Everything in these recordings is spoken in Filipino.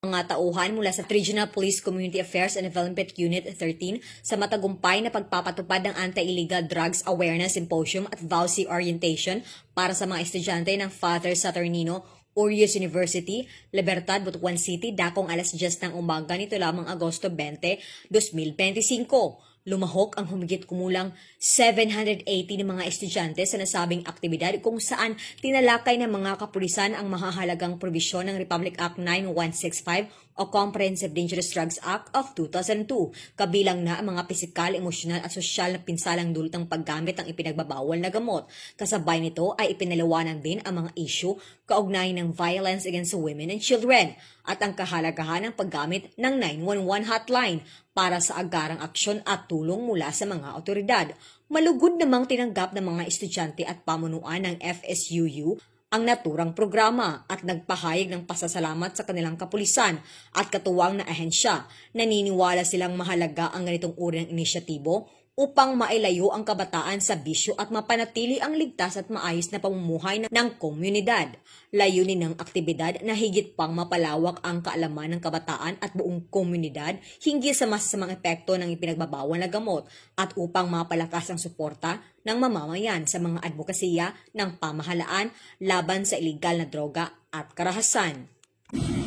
Mga tauhan mula sa Regional Police Community Affairs and Development Unit 13 sa matagumpay na pagpapatupad ng Anti-Illegal Drugs Awareness Symposium at VAUSI Orientation para sa mga estudyante ng Father Saturnino Urias University, Libertad, Butuan City, dakong alas 10 ng umaga nito lamang Agosto 20, 2025. Lumahok ang humigit kumulang 780 ng mga estudyante sa nasabing aktibidad kung saan tinalakay ng mga kapulisan ang mahahalagang probisyon ng Republic Act 9165 o Comprehensive Dangerous Drugs Act of 2002, kabilang na ang mga pisikal, emosyonal at sosyal na pinsalang dulot ng paggamit ng ipinagbabawal na gamot. Kasabay nito ay ipinaliwanag din ang mga issue kaugnay ng violence against women and children at ang kahalagahan ng paggamit ng 911 hotline para sa agarang aksyon at tulong mula sa mga otoridad. Malugod namang tinanggap ng mga estudyante at pamunuan ng FSUU ang naturang programa at nagpahayag ng pasasalamat sa kanilang kapulisan at katuwang na ahensya. Naniniwala silang mahalaga ang ganitong uri ng inisyatibo upang mailayo ang kabataan sa bisyo at mapanatili ang ligtas at maayos na pamumuhay ng komunidad. Layunin ng aktibidad na higit pang mapalawak ang kaalaman ng kabataan at buong komunidad hinggil sa masasamang epekto ng ipinagbabawal na gamot at upang mapalakas ang suporta ng mamamayan sa mga advokasya ng pamahalaan laban sa iligal na droga at karahasan.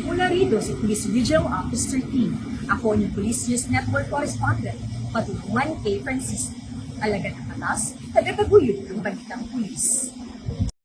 Mula rito si Police Regional Office 13. Ako ang Police News Network Correspondent, Patulungan K. Francisco. Alagad ng atas, tagataguyod ng balitang pulis.